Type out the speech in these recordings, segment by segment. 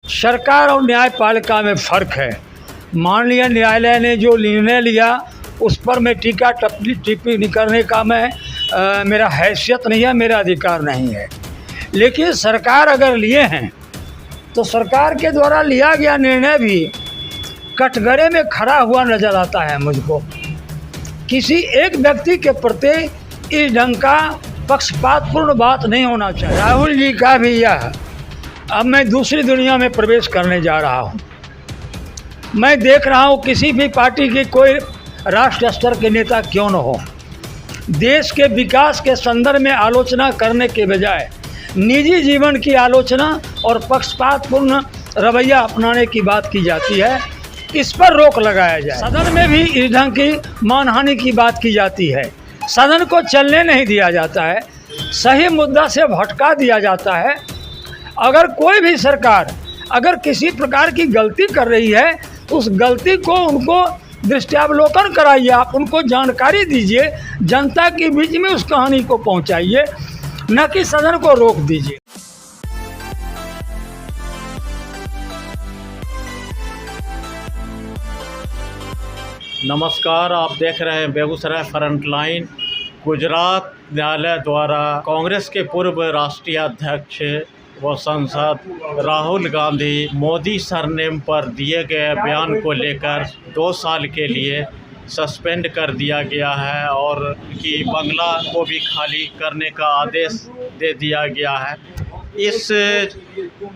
सरकार और न्यायपालिका में फ़र्क है। माननीय न्यायालय ने जो निर्णय लिया उस पर मैं टीका टिप्पणी करने का मेरा हैसियत नहीं है, मेरा अधिकार नहीं है। लेकिन सरकार अगर लिए हैं तो सरकार के द्वारा लिया गया निर्णय भी कटघरे में खड़ा हुआ नज़र आता है मुझको। किसी एक व्यक्ति के प्रति इस ढंग का पक्षपातपूर्ण बात नहीं होना चाहिए। राहुल जी का भी यह, अब मैं दूसरी दुनिया में प्रवेश करने जा रहा हूँ। मैं देख रहा हूँ किसी भी पार्टी की कोई राष्ट्र स्तर के नेता क्यों न हो, देश के विकास के संदर्भ में आलोचना करने के बजाय निजी जीवन की आलोचना और पक्षपातपूर्ण रवैया अपनाने की बात की जाती है। इस पर रोक लगाया जाए। सदन में भी इस ढंग की मानहानि की बात की जाती है। सदन को चलने नहीं दिया जाता है, सही मुद्दा से भटका दिया जाता है। अगर कोई भी सरकार अगर किसी प्रकार की गलती कर रही है तो उस गलती को उनको दृष्टावलोकन कराइए, आप उनको जानकारी दीजिए, जनता के बीच में उस कहानी को पहुंचाइए, न कि सदन को रोक दीजिए। नमस्कार, आप देख रहे हैं बेगूसराय फ्रंटलाइन। गुजरात न्यायालय द्वारा कांग्रेस के पूर्व राष्ट्रीय अध्यक्ष व सांसद राहुल गांधी मोदी सरनेम पर दिए गए बयान को लेकर 2 साल के लिए सस्पेंड कर दिया गया है और कि बंगला को भी खाली करने का आदेश दे दिया गया है। इस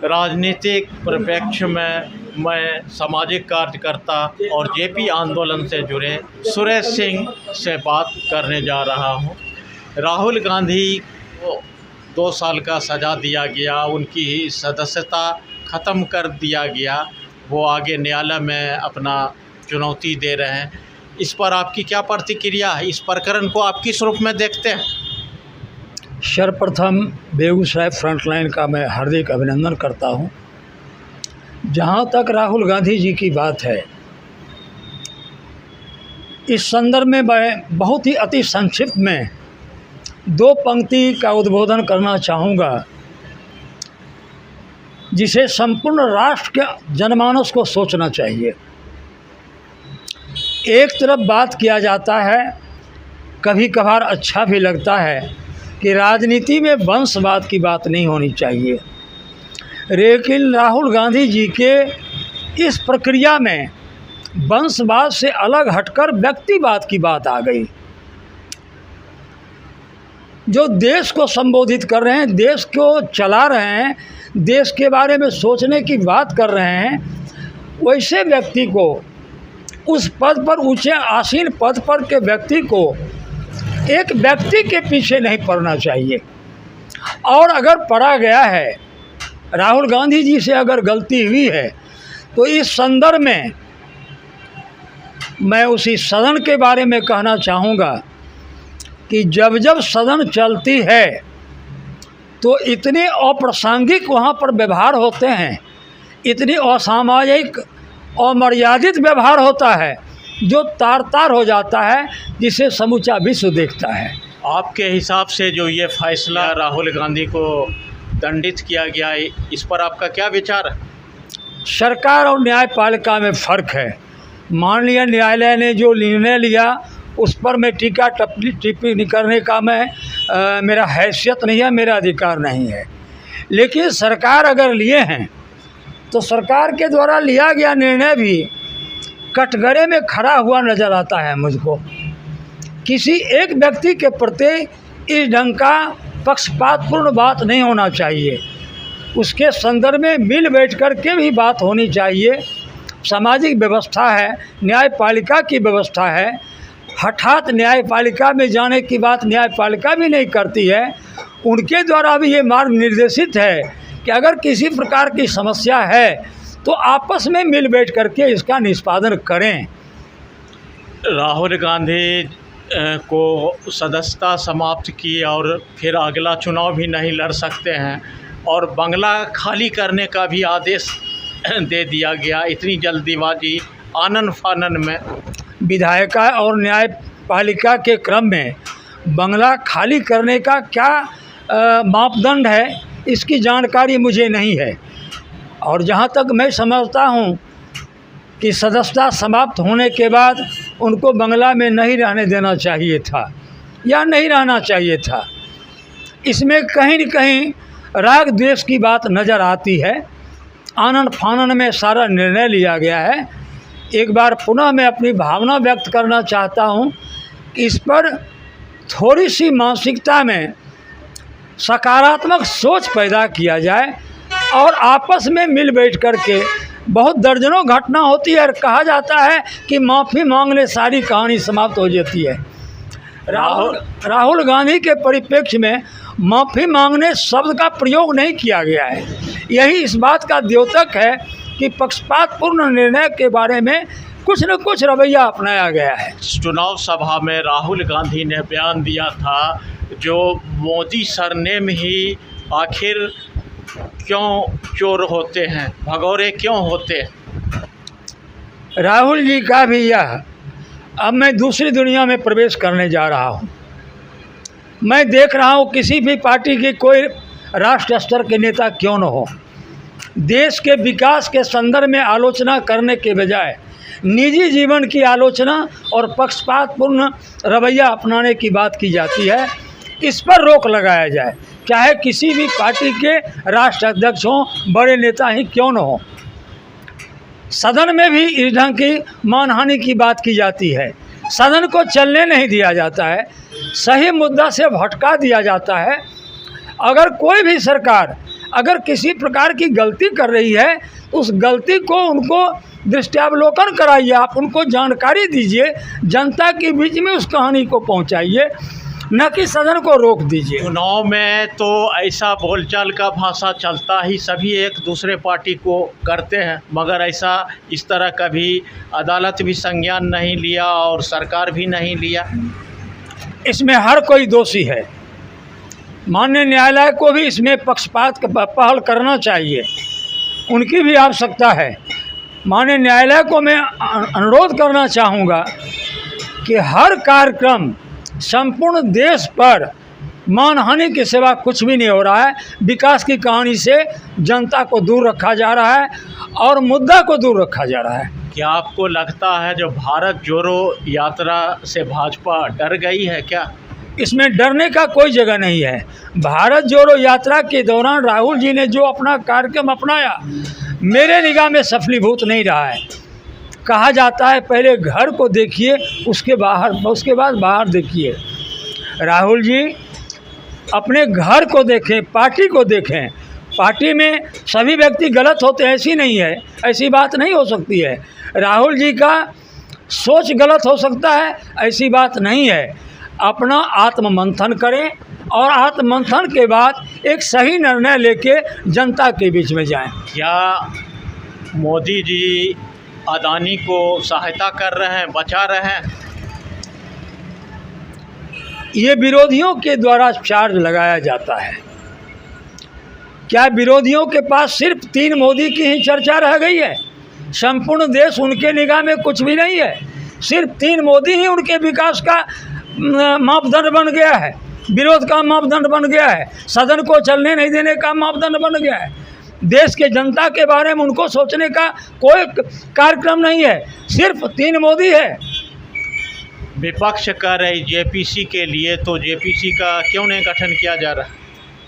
राजनीतिक परिप्रेक्ष्य में मैं सामाजिक कार्यकर्ता और जेपी आंदोलन से जुड़े सुरेश सिंह से बात करने जा रहा हूं। राहुल गांधी को 2 साल का सज़ा दिया गया, उनकी सदस्यता ख़त्म कर दिया गया। वो आगे न्यायालय में अपना चुनौती दे रहे हैं। इस पर आपकी क्या प्रतिक्रिया है? इस प्रकरण को आप किस रूप में देखते हैं? सर्वप्रथम बेगूसराय फ्रंटलाइन का मैं हार्दिक अभिनंदन करता हूं। जहां तक राहुल गांधी जी की बात है, इस संदर्भ में मैं बहुत ही अति संक्षिप्त में 2 पंक्ति का उद्बोधन करना चाहूँगा, जिसे संपूर्ण राष्ट्र के जनमानस को सोचना चाहिए। एक तरफ बात किया जाता है, कभी कभार अच्छा भी लगता है कि राजनीति में वंशवाद की बात नहीं होनी चाहिए, लेकिन राहुल गांधी जी के इस प्रक्रिया में वंशवाद से अलग हटकर व्यक्तिवाद की बात आ गई। जो देश को संबोधित कर रहे हैं, देश को चला रहे हैं, देश के बारे में सोचने की बात कर रहे हैं, वैसे व्यक्ति को, उस पद पर, ऊंचे आसीन पद पर के व्यक्ति को एक व्यक्ति के पीछे नहीं पड़ना चाहिए। और अगर पड़ा गया है, राहुल गांधी जी से अगर गलती हुई है, तो इस संदर्भ में मैं उसी सदन के बारे में कहना चाहूँगा कि जब जब सदन चलती है तो इतने अप्रासंगिक वहाँ पर व्यवहार होते हैं, इतनी असामाजिक और मर्यादित व्यवहार होता है जो तार तार हो जाता है, जिसे समूचा विश्व देखता है। आपके हिसाब से जो ये फैसला राहुल गांधी को दंडित किया गया, इस पर आपका क्या विचार है? सरकार और न्यायपालिका में फ़र्क है। माननीय न्यायालय ने जो निर्णय लिया उस पर मैं टीका टिप्पणी करने का मेरा हैसियत नहीं है, मेरा अधिकार नहीं है। लेकिन सरकार अगर लिए हैं तो सरकार के द्वारा लिया गया निर्णय भी कटघरे में खड़ा हुआ नज़र आता है मुझको। किसी एक व्यक्ति के प्रति इस ढंग का पक्षपातपूर्ण बात नहीं होना चाहिए। उसके संदर्भ में मिल बैठ कर के भी बात होनी चाहिए। सामाजिक व्यवस्था है, न्यायपालिका की व्यवस्था है। हठात न्यायपालिका में जाने की बात न्यायपालिका भी नहीं करती है। उनके द्वारा भी ये मार्ग निर्देशित है कि अगर किसी प्रकार की समस्या है तो आपस में मिल बैठ करके इसका निष्पादन करें। राहुल गांधी को सदस्यता समाप्त की और फिर अगला चुनाव भी नहीं लड़ सकते हैं और बंगला खाली करने का भी आदेश दे दिया गया। इतनी जल्दीबाजी, आनन फानन में विधायिका और न्यायपालिका के क्रम में बंगला खाली करने का क्या मापदंड है, इसकी जानकारी मुझे नहीं है। और जहाँ तक मैं समझता हूँ कि सदस्यता समाप्त होने के बाद उनको बंगला में नहीं रहने देना चाहिए था या नहीं रहना चाहिए था। इसमें कहीं न कहीं राग द्वेष की बात नज़र आती है। आनन फानन में सारा निर्णय लिया गया है। एक बार पुनः मैं अपनी भावना व्यक्त करना चाहता हूँ कि इस पर थोड़ी सी मानसिकता में सकारात्मक सोच पैदा किया जाए और आपस में मिल बैठ कर के, बहुत दर्जनों घटना होती है और कहा जाता है कि माफ़ी मांगने सारी कहानी समाप्त हो जाती है। राहुल गांधी के परिप्रेक्ष्य में माफ़ी मांगने शब्द का प्रयोग नहीं किया गया है। यही इस बात का द्योतक है कि पक्षपातपूर्ण निर्णय के बारे में कुछ न कुछ रवैया अपनाया गया है। चुनाव सभा में राहुल गांधी ने बयान दिया था, जो मोदी सरनेम ही आखिर क्यों चोर होते हैं, भगोरे क्यों होते हैं। राहुल जी का भी यह, अब मैं दूसरी दुनिया में प्रवेश करने जा रहा हूँ। मैं देख रहा हूँ किसी भी पार्टी के कोई राष्ट्र स्तर के नेता क्यों न हो, देश के विकास के संदर्भ में आलोचना करने के बजाय निजी जीवन की आलोचना और पक्षपातपूर्ण रवैया अपनाने की बात की जाती है। इस पर रोक लगाया जाए, चाहे किसी भी पार्टी के राष्ट्र अध्यक्ष हों, बड़े नेता ही क्यों न हो। सदन में भी इस ढंग की मानहानि की बात की जाती है। सदन को चलने नहीं दिया जाता है, सही मुद्दा से भटका दिया जाता है। अगर कोई भी सरकार अगर किसी प्रकार की गलती कर रही है तो उस गलती को उनको दृष्टावलोकन कराइए, आप उनको जानकारी दीजिए, जनता के बीच में उस कहानी को पहुंचाइए, न कि सदन को रोक दीजिए। चुनाव में तो ऐसा बोलचाल का भाषा चलता ही, सभी एक दूसरे पार्टी को करते हैं, मगर ऐसा इस तरह कभी अदालत भी संज्ञान नहीं लिया और सरकार भी नहीं लिया। इसमें हर कोई दोषी है। माननीय न्यायालय को भी इसमें पक्षपात का पहल करना चाहिए, उनकी भी आवश्यकता है। माननीय न्यायालय को मैं अनुरोध करना चाहूँगा कि हर कार्यक्रम संपूर्ण देश पर मानहानि के सिवा कुछ भी नहीं हो रहा है। विकास की कहानी से जनता को दूर रखा जा रहा है और मुद्दा को दूर रखा जा रहा है। क्या आपको लगता है जो भारत जोड़ो यात्रा से भाजपा डर गई है क्या? इसमें डरने का कोई जगह नहीं है। भारत जोड़ो यात्रा के दौरान राहुल जी ने जो अपना कार्यक्रम अपनाया, मेरे निगाह में सफलीभूत नहीं रहा है। कहा जाता है पहले घर को देखिए, उसके बाद बाहर देखिए। राहुल जी अपने घर को देखें, पार्टी को देखें। पार्टी में सभी व्यक्ति गलत होते हैं, ऐसी नहीं है, ऐसी बात नहीं हो सकती है। राहुल जी का सोच गलत हो सकता है, ऐसी बात नहीं है। अपना आत्ममंथन करें और आत्ममंथन के बाद एक सही निर्णय लेके जनता के बीच में जाएं। क्या मोदी जी अदानी को सहायता कर रहे हैं, बचा रहे हैं? ये विरोधियों के द्वारा चार्ज लगाया जाता है। क्या विरोधियों के पास सिर्फ 3 मोदी की ही चर्चा रह गई है? संपूर्ण देश उनके निगाह में कुछ भी नहीं है। सिर्फ 3 मोदी ही उनके विकास का मापदंड बन गया है, विरोध का मापदंड बन गया है, सदन को चलने नहीं देने का मापदंड बन गया है। देश के जनता के बारे में उनको सोचने का कोई कार्यक्रम नहीं है, सिर्फ 3 मोदी है। विपक्ष कह रही जेपीसी के लिए, तो जेपीसी का क्यों नहीं गठन किया जा रहा?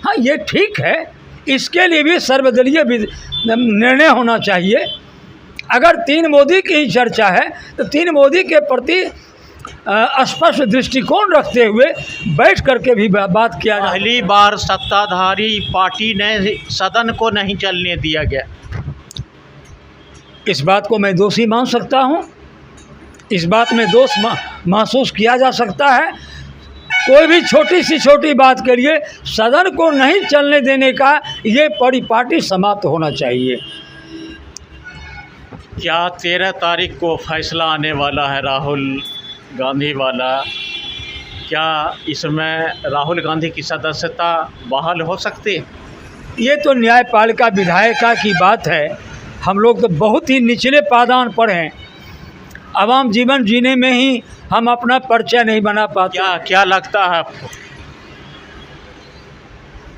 हाँ, ये ठीक है, इसके लिए भी सर्वदलीय निर्णय होना चाहिए। अगर 3 मोदी की ही चर्चा है तो 3 मोदी के प्रति स्पष्ट दृष्टिकोण रखते हुए बैठ करके भी बात किया जाए। पहली बार सत्ताधारी पार्टी ने सदन को नहीं चलने दिया गया। इस बात को मैं दोषी मान सकता हूँ, इस बात में दोष महसूस किया जा सकता है। कोई भी छोटी सी छोटी बात के लिए सदन को नहीं चलने देने का ये परिपाटी समाप्त होना चाहिए। क्या 13 तारीख को फैसला आने वाला है राहुल गांधी वाला? क्या इसमें राहुल गांधी की सदस्यता बहाल हो सकती है? ये तो न्यायपालिका विधायिका की बात है। हम लोग तो बहुत ही निचले पायदान पर हैं। आवाम जीवन जीने में ही हम अपना परिचय नहीं बना पाते। क्या लगता है आपको?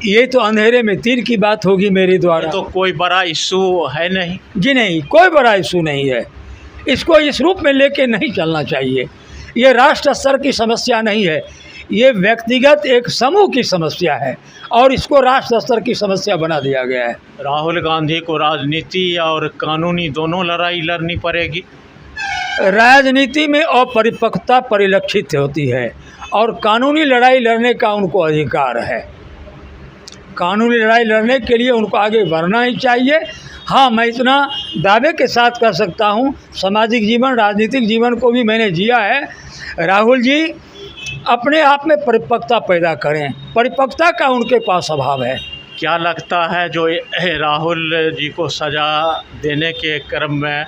ये तो अंधेरे में तीर की बात होगी मेरे द्वारा। तो कोई बड़ा इशू है नहीं? जी नहीं, कोई बड़ा इशू नहीं है। इसको इस रूप में लेके नहीं चलना चाहिए। ये राष्ट्र स्तर की समस्या नहीं है, ये व्यक्तिगत एक समूह की समस्या है और इसको राष्ट्र स्तर की समस्या बना दिया गया है। राहुल गांधी को राजनीति और कानूनी दोनों लड़ाई लड़नी पड़ेगी। राजनीति में अपरिपक्वता परिलक्षित होती है और कानूनी लड़ाई लड़ने का उनको अधिकार है। कानूनी लड़ाई लड़ने के लिए उनको आगे बढ़ना ही चाहिए। हाँ, मैं इतना दावे के साथ कह सकता हूँ, सामाजिक जीवन राजनीतिक जीवन को भी मैंने जिया है। राहुल जी अपने आप में परिपक्वता पैदा करें, परिपक्वता का उनके पास अभाव है। क्या लगता है जो राहुल जी को सज़ा देने के क्रम में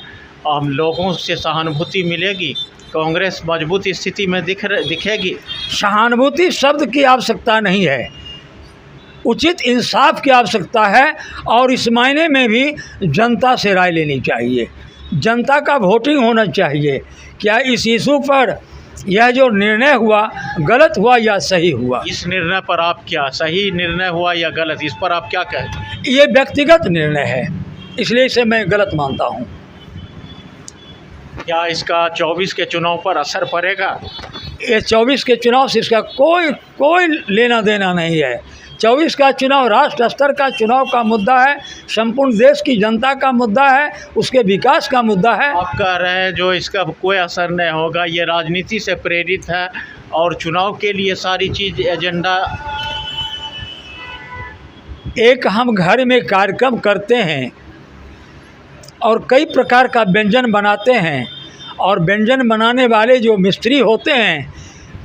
आम लोगों से सहानुभूति मिलेगी? कांग्रेस मजबूत स्थिति में दिखेगी? सहानुभूति शब्द की आवश्यकता नहीं है, उचित इंसाफ की आवश्यकता है और इस मायने में भी जनता से राय लेनी चाहिए। जनता का वोटिंग होना चाहिए। क्या इस इशू पर यह जो निर्णय हुआ गलत हुआ या सही हुआ? इस निर्णय पर आप क्या, सही निर्णय हुआ या गलत, इस पर आप क्या कहें? ये व्यक्तिगत निर्णय है, इसलिए इसे मैं गलत मानता हूँ। क्या इसका 24 के चुनाव पर असर पड़ेगा? ये 24 के चुनाव से इसका कोई लेना देना नहीं है। 24 का चुनाव राष्ट्र स्तर का चुनाव का मुद्दा है, संपूर्ण देश की जनता का मुद्दा है, उसके विकास का मुद्दा है। आप कह रहे हैं जो इसका कोई असर नहीं होगा, ये राजनीति से प्रेरित है और चुनाव के लिए सारी चीज़ एजेंडा। एक हम घर में कार्यक्रम करते हैं और कई प्रकार का व्यंजन बनाते हैं और व्यंजन बनाने वाले जो मिस्त्री होते हैं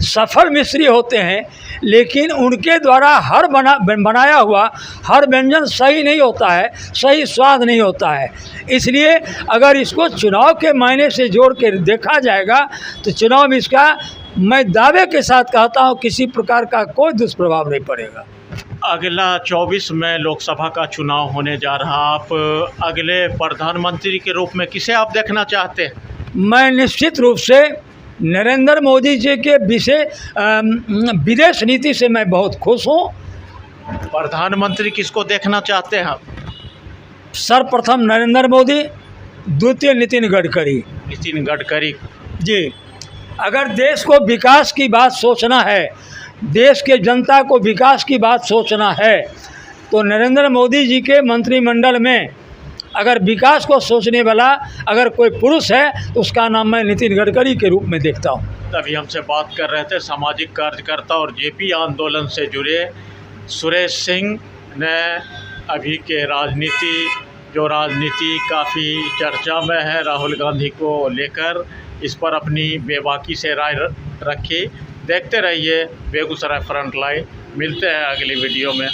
सफल मिस्त्री होते हैं, लेकिन उनके द्वारा बनाया हुआ हर व्यंजन सही नहीं होता है, सही स्वाद नहीं होता है। इसलिए अगर इसको चुनाव के मायने से जोड़ के देखा जाएगा तो चुनाव में इसका मैं दावे के साथ कहता हूँ किसी प्रकार का कोई दुष्प्रभाव नहीं पड़ेगा। अगला 24 में लोकसभा का चुनाव होने जा रहा, आप अगले प्रधानमंत्री के रूप में किसे आप देखना चाहते हैं? मैं निश्चित रूप से नरेंद्र मोदी जी के विदेश नीति से मैं बहुत खुश हूँ। प्रधानमंत्री किसको देखना चाहते हैं आप? सर्वप्रथम नरेंद्र मोदी, द्वितीय नितिन गडकरी। नितिन गडकरी जी, अगर देश को विकास की बात सोचना है, देश के जनता को विकास की बात सोचना है तो नरेंद्र मोदी जी के मंत्रिमंडल में अगर विकास को सोचने वाला अगर कोई पुरुष है तो उसका नाम मैं नितिन गडकरी के रूप में देखता हूँ। तभी हमसे बात कर रहे थे सामाजिक कार्यकर्ता और जेपी आंदोलन से जुड़े सुरेश सिंह ने अभी के राजनीति काफ़ी चर्चा में है राहुल गांधी को लेकर, इस पर अपनी बेबाकी से राय रखी। देखते रहिए बेगूसराय फ्रंटलाइन। मिलते हैं अगली वीडियो में।